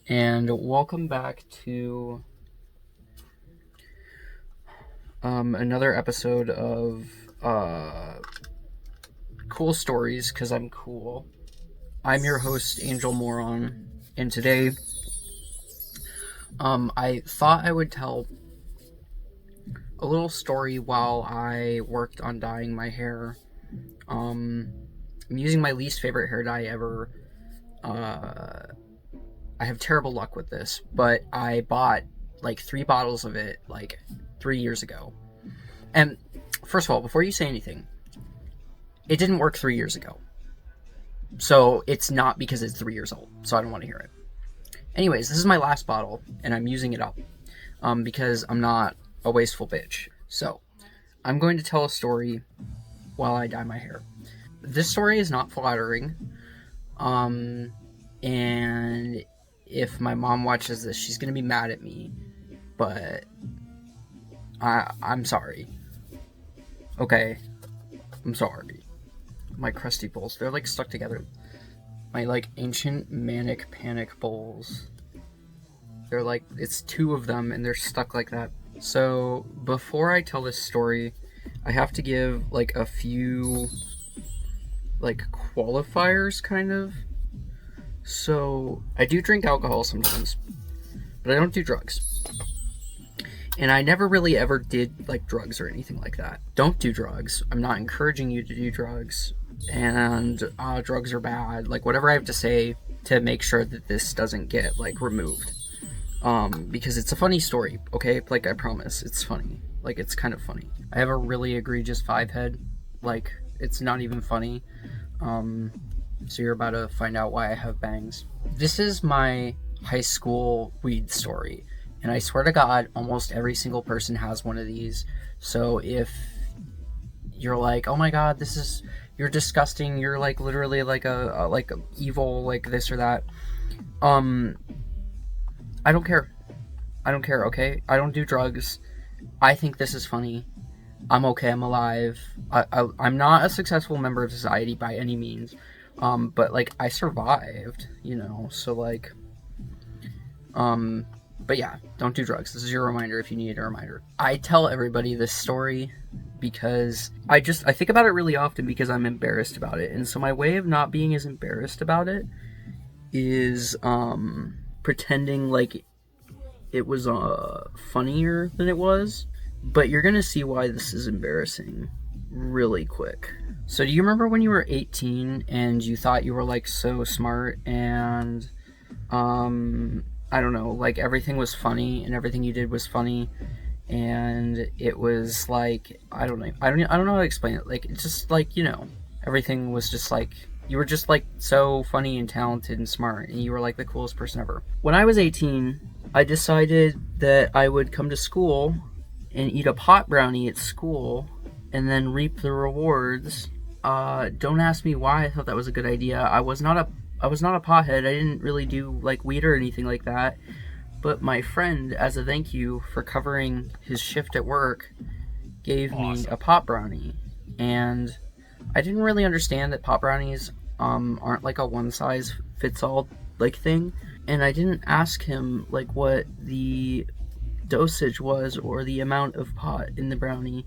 And welcome back to another episode of Cool Stories, because I'm cool. I'm your host, Angel Moron, and today I thought I would tell a little story while I worked on dyeing my hair. I'm using my least favorite hair dye ever. I have terrible luck with this, but I bought like 3 bottles of it like 3 years ago. And first of all, before you say anything, it didn't work 3 years ago. So it's not because it's 3 years old. So I don't want to hear it. Anyways, this is my last bottle, and I'm using it up because I'm not a wasteful bitch. So I'm going to tell a story while I dye my hair. This story is not flattering. And if my mom watches this, she's going to be mad at me. But I'm sorry. Okay? I'm sorry. My crusty bowls, they're like stuck together. My like ancient manic panic bowls. They're like, it's 2 of them and they're stuck like that. So before I tell this story, I have to give like a few like qualifiers kind of. So I do drink alcohol sometimes, but I don't do drugs. And I never really ever did like drugs or anything like that. Don't do drugs. I'm not encouraging you to do drugs. And drugs are bad. Like whatever I have to say to make sure that this doesn't get like removed. Because it's a funny story, okay? Like I promise, it's funny. Like it's kind of funny. I have a really egregious 5-head. Like it's not even funny. So you're about to find out why I have bangs. This is my high school weed story. And I swear to God, almost every single person has one of these. So if you're like, oh my God, you're disgusting. You're like literally like a evil, like this or that. I don't care. I don't care, okay? I don't do drugs. I think this is funny. I'm okay. I'm alive. I'm not a successful member of society by any means. But like I survived, so like, but yeah, don't do drugs. This is your reminder if you need a reminder. I tell everybody this story because I think about it really often because I'm embarrassed about it. And so my way of not being as embarrassed about it is pretending like it was funnier than it was. But you're going to see why this is embarrassing really quick. So do you remember when you were 18 and you thought you were like so smart and I don't know, like everything was funny and everything you did was funny and it was like I don't know how to explain it. Like it's just like, everything was just like you were just like so funny and talented and smart and you were like the coolest person ever. When I was 18, I decided that I would come to school and eat a pot brownie at school and then reap the rewards. Don't ask me why I thought that was a good idea. I was not a pothead. I didn't really do like weed or anything like that. But my friend, as a thank you for covering his shift at work, gave me a pot brownie. And I didn't really understand that pot brownies aren't like a one size fits all like thing. And I didn't ask him like what the dosage was or the amount of pot in the brownie.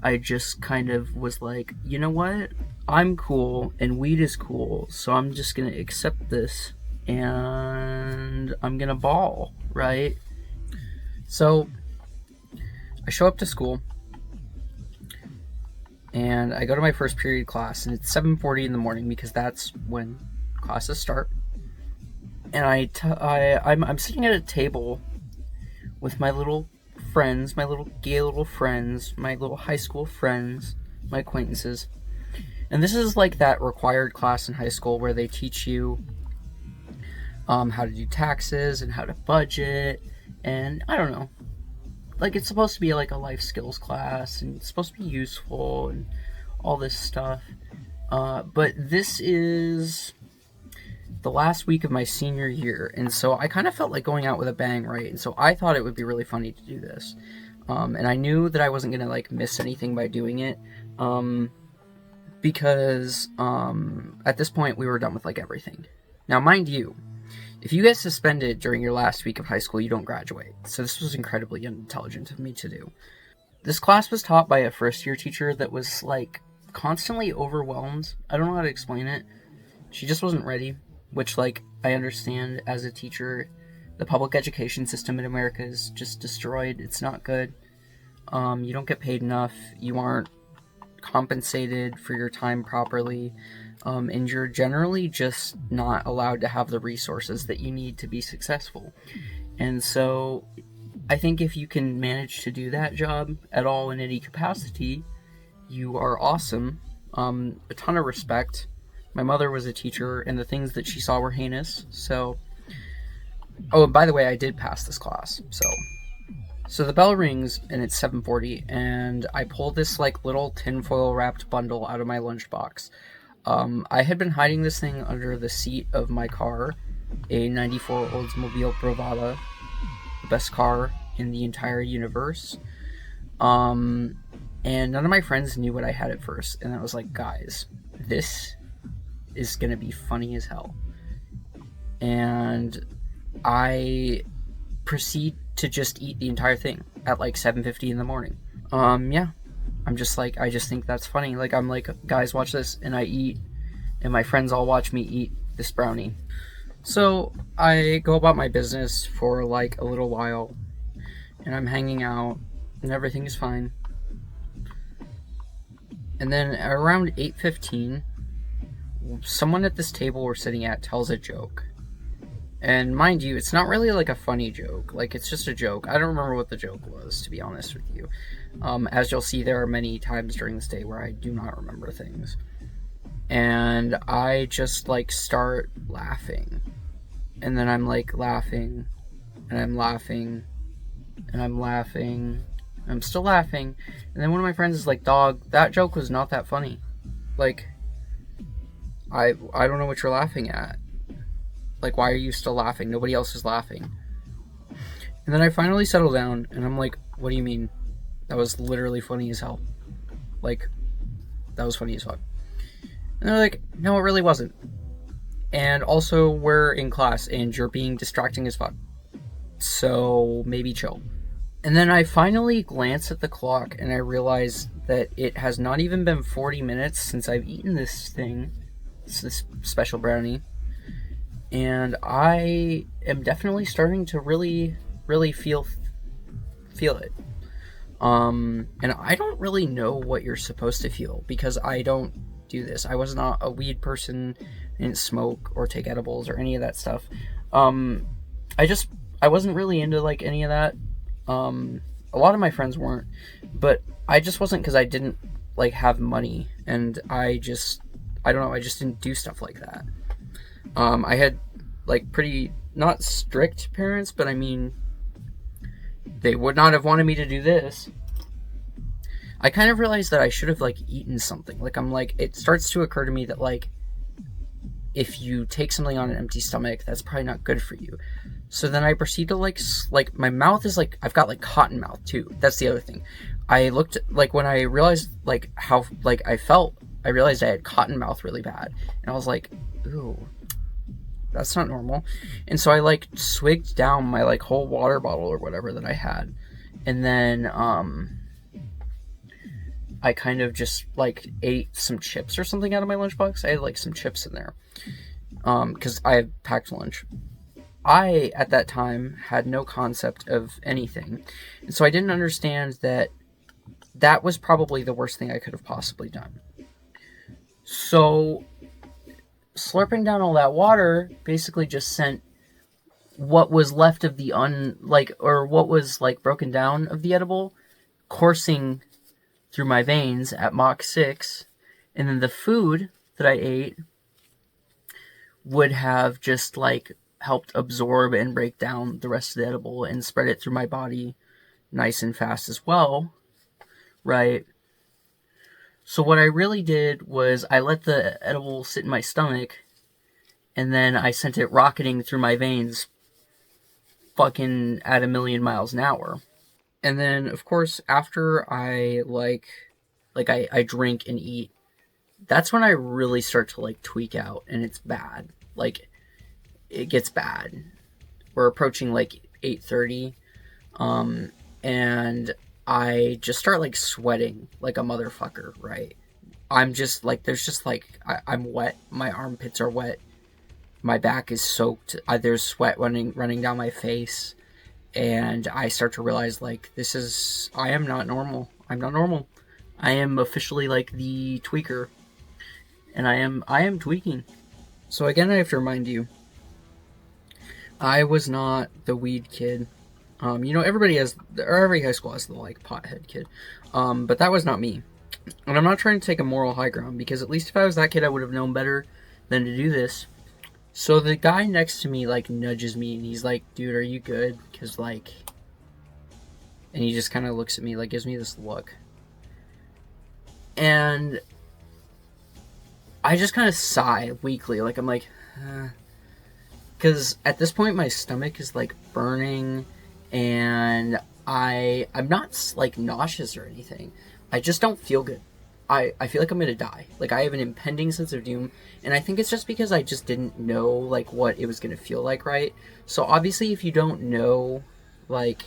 I just kind of was like, you know what? I'm cool and weed is cool, so I'm just gonna accept this and I'm gonna ball, right? So I show up to school and I go to my first period class and it's 7:40 in the morning because that's when classes start. And I'm sitting at a table with my little friends, my little gay little friends, my little high school friends, my acquaintances. And this is like that required class in high school where they teach you how to do taxes and how to budget. And I don't know. Like it's supposed to be like a life skills class and it's supposed to be useful and all this stuff. But this is the last week of my senior year, and so I kind of felt like going out with a bang, right? And so I thought it would be really funny to do this, and I knew that I wasn't gonna like miss anything by doing it, because at this point we were done with like everything. Now, mind you, If you get suspended during your last week of high school, you don't graduate. So this was incredibly unintelligent of me to do. This class was taught by a first-year teacher that was, like, constantly overwhelmed. I don't know how to explain it. She just wasn't ready, which, like, I understand as a teacher. The public education system in America is just destroyed. It's not good. You don't get paid enough. You aren't compensated for your time properly. And you're generally just not allowed to have the resources that you need to be successful. And so I think if you can manage to do that job at all in any capacity, you are awesome. A ton of respect. My mother was a teacher, and the things that she saw were heinous. So, oh, and by the way, I did pass this class. So the bell rings, and it's 7:40, and I pull this, like, little tinfoil wrapped bundle out of my lunchbox. I had been hiding this thing under the seat of my car, a 94 Oldsmobile Bravada, the best car in the entire universe. And none of my friends knew what I had at first, and I was like, guys, this is gonna be funny as hell. And I proceed to just eat the entire thing at like 7:50 in the morning. Yeah. I'm just like, I just think that's funny. Like, I'm like, guys, watch this. And I eat, and my friends all watch me eat this brownie. So I go about my business for like a little while, and I'm hanging out, and everything is fine. And then around 8:15, someone at this table we're sitting at tells a joke. And mind you, it's not really like a funny joke. Like, it's just a joke. I don't remember what the joke was, to be honest with you. As you'll see, there are many times during this day where I do not remember things. And I just, like, start laughing. And then I'm, like, laughing. And I'm laughing. And I'm laughing. I'm still laughing. And then one of my friends is like, dog, that joke was not that funny. Like, I don't know what you're laughing at. Like, why are you still laughing? Nobody else is laughing. And then I finally settle down, and I'm like, what do you mean? That was literally funny as hell. Like, that was funny as fuck. And they're like, no, it really wasn't. And also, we're in class, and you're being distracting as fuck. So, maybe chill. And then I finally glance at the clock, and I realize that it has not even been 40 minutes since I've eaten this thing. It's this special brownie. And I am definitely starting to really, really feel it. And I don't really know what you're supposed to feel, because I don't do this. I was not a weed person, I didn't smoke or take edibles or any of that stuff. I wasn't really into, like, any of that. A lot of my friends weren't, but I just wasn't, because I didn't, like, have money, and I just didn't do stuff like that. I had, like, pretty, not strict parents, but I mean, they would not have wanted me to do this. I kind of realized that I should have, like, eaten something. Like, I'm like, it starts to occur to me that, like, if you take something on an empty stomach, that's probably not good for you. So then I proceed to, like, my mouth is, like, I've got, like, cotton mouth, too. That's the other thing. I looked, like, when I realized, like, how, like, I felt, I realized I had cotton mouth really bad. And I was like, ooh, that's not normal. And so I, like, swigged down my, like, whole water bottle or whatever that I had. And then, I kind of just, like, ate some chips or something out of my lunchbox. I had, like, some chips in there. Because I had packed lunch. I, at that time, had no concept of anything. And so I didn't understand that that was probably the worst thing I could have possibly done. So, slurping down all that water basically just sent what was left of the what was, like, broken down of the edible coursing through my veins at Mach 6. And then the food that I ate would have just, like, helped absorb and break down the rest of the edible and spread it through my body nice and fast as well, right? So what I really did was I let the edible sit in my stomach, and then I sent it rocketing through my veins fucking at 1,000,000 miles an hour. And then, of course, after I, I drink and eat, that's when I really start to, like, tweak out, and it's bad. Like, it gets bad. We're approaching like 8:30, and I just start like sweating like a motherfucker, right? I'm just like, there's just like, I'm wet. My armpits are wet. My back is soaked. There's sweat running down my face. And I start to realize, like, I am not normal. I'm not normal. I am officially like the tweaker. And I am tweaking. So again, I have to remind you, I was not the weed kid. Every high school has the like pothead kid. But that was not me. And I'm not trying to take a moral high ground, because at least if I was that kid, I would have known better than to do this. So the guy next to me like nudges me, and he's like, "Dude, are you good?" Because like, and he just kind of looks at me, like gives me this look, and I just kind of sigh weakly, like I'm like, because at this point my stomach is like burning, and I'm not like nauseous or anything. I just don't feel good. I feel like I'm gonna die. Like, I have an impending sense of doom, and I think it's just because I just didn't know like what it was gonna feel like, right? So obviously, if you don't know like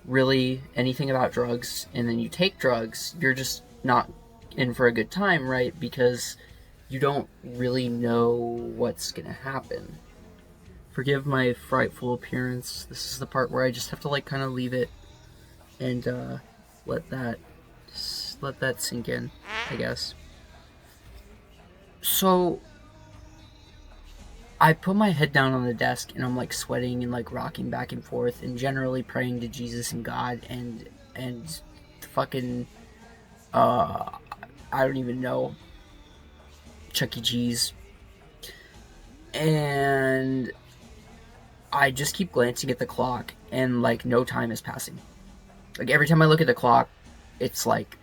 really anything about drugs, and then you take drugs, you're just not in for a good time, right? Because you don't really know what's gonna happen. Forgive my frightful appearance. This is the part where I just have to like kind of leave it and let that sink in, I guess. So I put my head down on the desk, and I'm like sweating and like rocking back and forth and generally praying to Jesus and God and fucking I don't even know, Chuck E. Cheese. And I just keep glancing at the clock, and like no time is passing. Like every time I look at the clock, it's like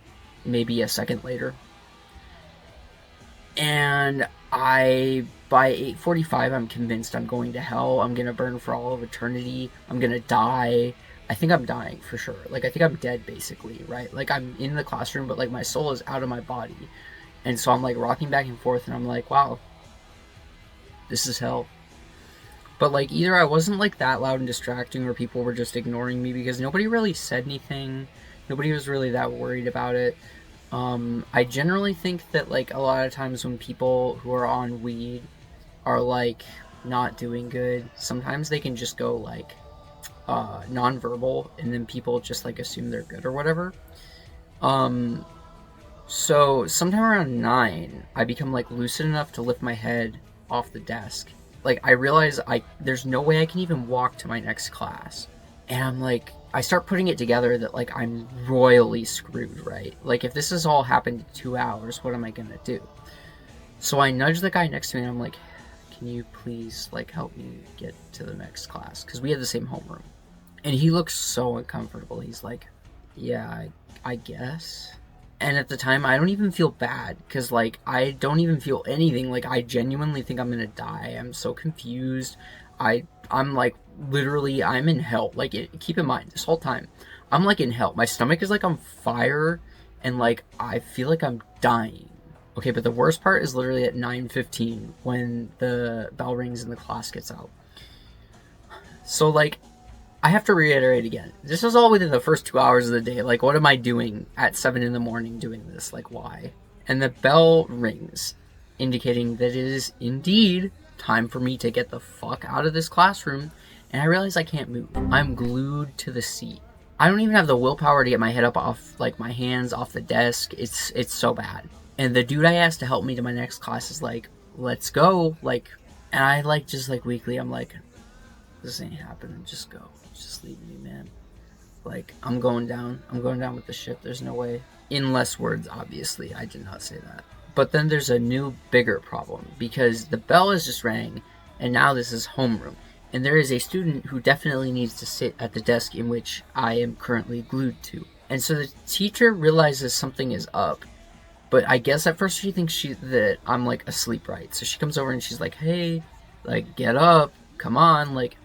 maybe a second later. And by 8:45, I'm convinced I'm going to hell. I'm gonna burn for all of eternity. I'm gonna die. I think I'm dying for sure. Like, I think I'm dead, basically, right? Like, I'm in the classroom, but like my soul is out of my body. And so I'm like rocking back and forth, and I'm like, wow, this is hell. But like, either I wasn't like that loud and distracting, or people were just ignoring me, because nobody really said anything. Nobody was really that worried about it. I generally think that like a lot of times when people who are on weed are like not doing good, sometimes they can just go like non-verbal, and then people just like assume they're good or whatever. So sometime around 9, I become like lucid enough to lift my head off the desk. Like, I realize there's no way I can even walk to my next class. And I'm like, I start putting it together that like I'm royally screwed, right? Like, if this has all happened in 2 hours, what am I gonna do? So I nudge the guy next to me, and I'm like, can you please like help me get to the next class? Because we had the same homeroom. And he looks so uncomfortable. He's like, yeah, I guess. And at the time, I don't even feel bad, because like I don't even feel anything. Like, I genuinely think I'm gonna die. I'm so confused. I'm like, literally, I'm in hell. Like, keep in mind, this whole time, I'm like in hell. My stomach is like on fire, and like I feel like I'm dying. Okay, but the worst part is literally at 9:15 when the bell rings and the class gets out. So like, I have to reiterate again, this is all within the first 2 hours of the day. Like, what am I doing at 7 in the morning doing this? Like, why? And the bell rings, indicating that it is indeed time for me to get the fuck out of this classroom. And I realize I can't move. I'm glued to the seat. I don't even have the willpower to get my head up off, like, my hands off the desk. It's so bad. And the dude I asked to help me to my next class is like, let's go. Like, and I like, just like weakly, I'm like, this ain't happening. Just go. Just leave me, man. Like, I'm going down with the ship. There's no way. In less words, obviously. I did not say that. But then there's a new, bigger problem, because the bell has just rang, and now this is homeroom. And there is a student who definitely needs to sit at the desk in which I am currently glued to. And so the teacher realizes something is up. But I guess at first she thinks that I'm, like, asleep, right? So she comes over and she's like, hey, like, get up. Come on, like,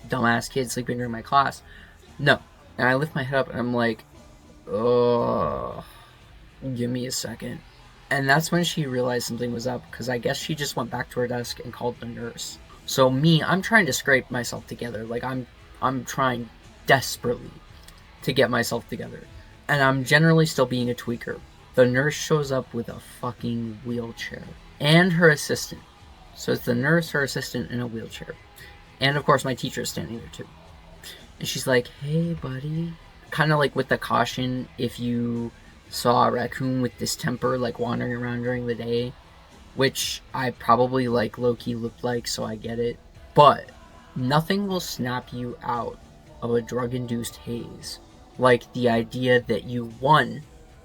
dumbass kid sleeping during my class. No. And I lift my head up, and I'm like, oh, give me a second. And that's when she realized something was up, because I guess she just went back to her desk and called the nurse. So me, I'm trying to scrape myself together. Like I'm trying desperately to get myself together. And I'm generally still being a tweaker. The nurse shows up with a fucking wheelchair. And her assistant. So it's the nurse, her assistant, in a wheelchair. And of course my teacher is standing there too. And she's like, hey buddy. Kind of like with the caution, if you saw a raccoon with distemper like wandering around during the day, which I probably like low-key looked like, so I get it. But nothing will snap you out of a drug-induced haze like the idea that you, one,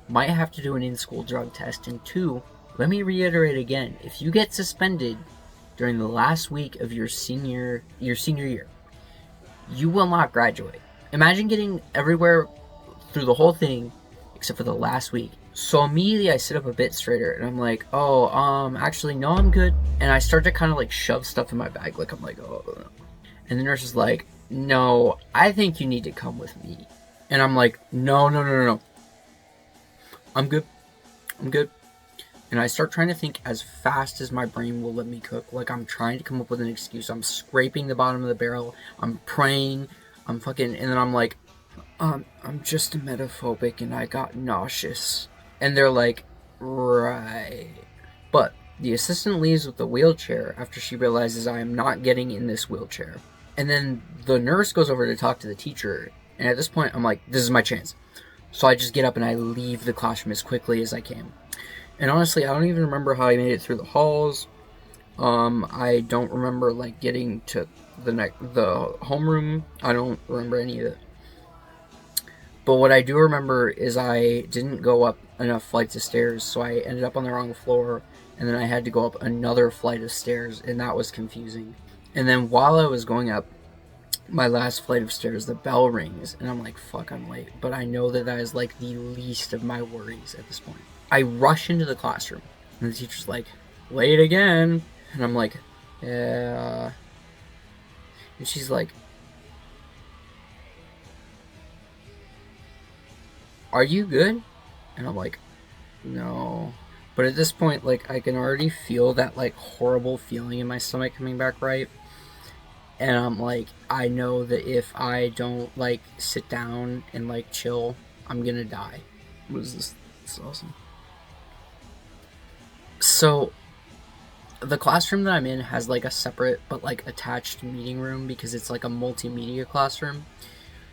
might have to do an in-school drug test, and two, let me reiterate again, if you get suspended during the last week of your senior year, you will not graduate. Imagine getting everywhere through the whole thing except for the last week. So immediately I sit up a bit straighter and I'm like, actually, no, I'm good. And I start to kind of like shove stuff in my bag. Like, I'm like, oh. And the nurse is like, no, I think you need to come with me. And I'm like, no. I'm good. And I start trying to think as fast as my brain will let me cook. Like, I'm trying to come up with an excuse. I'm scraping the bottom of the barrel. I'm praying. And then I'm like, I'm just emetophobic and I got nauseous. And they're like, right. But the assistant leaves with the wheelchair after she realizes I am not getting in this wheelchair. And then the nurse goes over to talk to the teacher. And at this point, I'm like, this is my chance. So I just get up and I leave the classroom as quickly as I can. And honestly, I don't even remember how I made it through the halls. I don't remember like getting to the homeroom. I don't remember any of it. But what I do remember is I didn't go up enough flights of stairs, so I ended up on the wrong floor, and then I had to go up another flight of stairs, and that was confusing. And then while I was going up my last flight of stairs, the bell rings, and I'm like, fuck, I'm late. But I know that is like the least of my worries at this point. I rush into the classroom, and the teacher's like, late again. And I'm like, yeah. And she's like, are you good? And I'm like, no. But at this point, like, I can already feel that, like, horrible feeling in my stomach coming back, right? And I'm like, I know that if I don't, like, sit down and, like, chill, I'm gonna die. What is this? This is awesome. So, the classroom that I'm in has, like, a separate but, like, attached meeting room because it's, like, a multimedia classroom.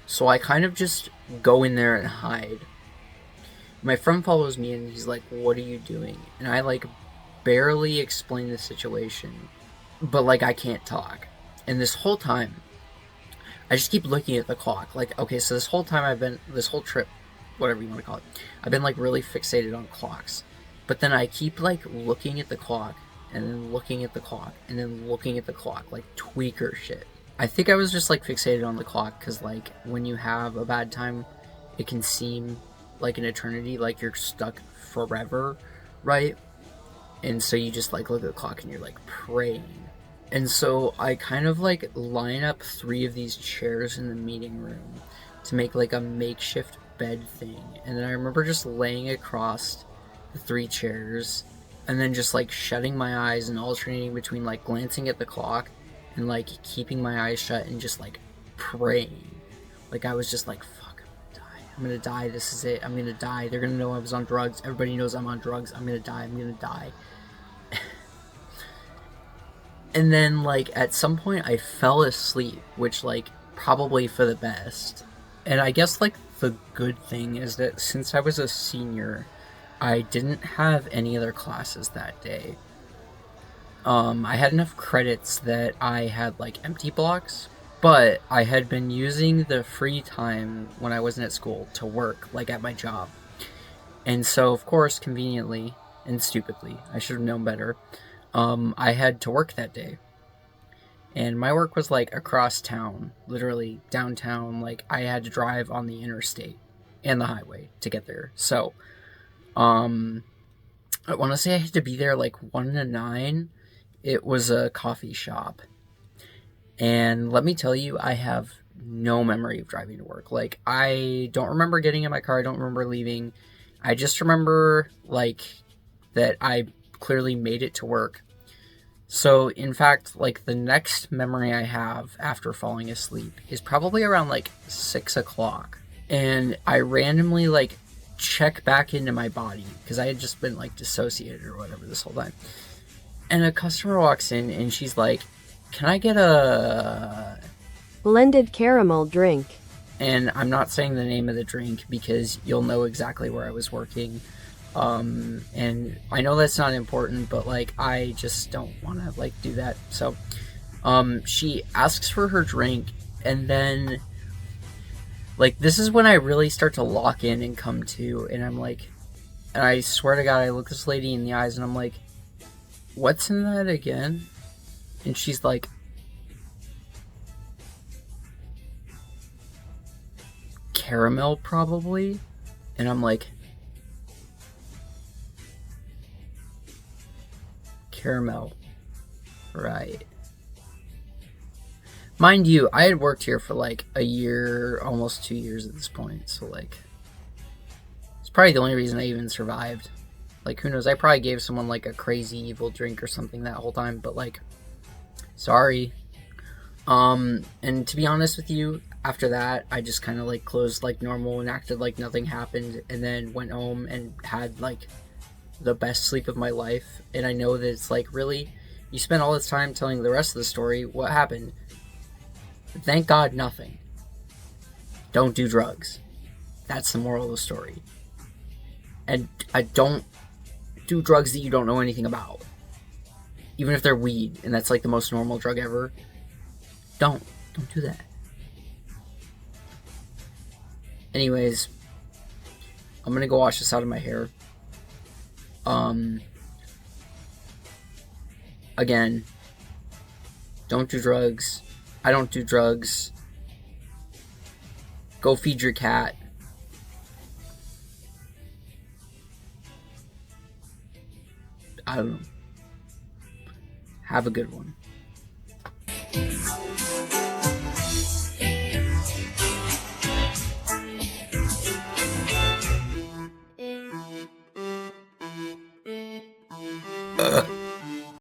So I kind of just go in there and hide. My friend follows me and he's like, what are you doing? And I like barely explain the situation, but like I can't talk. And this whole time, I just keep looking at the clock. Like, okay, so this whole trip, whatever you want to call it, I've been like really fixated on clocks. But then I keep like looking at the clock and then looking at the clock and then looking at the clock, like tweaker shit. I think I was just like fixated on the clock because like when you have a bad time, it can seem like an eternity, like you're stuck forever, right? And so you just like look at the clock and you're like praying. And so I kind of like line up 3 of these chairs in the meeting room to make like a makeshift bed thing. And then I remember just laying across the 3 chairs and then just like shutting my eyes and alternating between like glancing at the clock and like keeping my eyes shut and just like praying. Like I was just like, fuck, I'm gonna die, this is it, I'm gonna die, they're gonna know I was on drugs, everybody knows I'm on drugs, I'm gonna die. And then like at some point I fell asleep, which like probably for the best. And I guess like the good thing is that since I was a senior, I didn't have any other classes that day. I had enough credits that I had like empty blocks, but I had been using the free time when I wasn't at school to work, like at my job. And so, of course, conveniently and stupidly, I should have known better, I had to work that day. And my work was like across town, literally downtown. Like I had to drive on the interstate and the highway to get there. So, I want to say I had to be there like 1 to 9. It was a coffee shop. And let me tell you, I have no memory of driving to work. Like, I don't remember getting in my car. I don't remember leaving. I just remember, like, that I clearly made it to work. So, in fact, like the next memory I have after falling asleep is probably around like 6 o'clock. And I randomly like check back into my body because I had just been like dissociated or whatever this whole time. And a customer walks in and she's like, "Can I get a blended caramel drink?" And I'm not saying the name of the drink because you'll know exactly where I was working. And I know that's not important, but like I just don't want to like do that. So she asks for her drink, and then like this is when I really start to lock in and come to, and I'm like, and I swear to God, I look this lady in the eyes and I'm like, "What's in that again?" And she's like, "Caramel, probably." And I'm like, "Caramel, right." Mind you, I had worked here for like a year, almost 2 years at this point, so like, it's probably the only reason I even survived. Like, who knows, I probably gave someone like a crazy evil drink or something that whole time, but like, sorry. And to be honest with you, after that, I just kind of like closed like normal and acted like nothing happened, and then went home and had like the best sleep of my life. And I know that it's like, really, you spent all this time telling the rest of the story. What happened? Thank God, nothing. Don't do drugs. That's the moral of the story. And I don't do drugs that you don't know anything about. Even if they're weed, and that's like the most normal drug ever. Don't do that. Anyways, I'm gonna go wash this out of my hair. Again, don't do drugs. I don't do drugs. Go feed your cat. I don't know. Have a good one.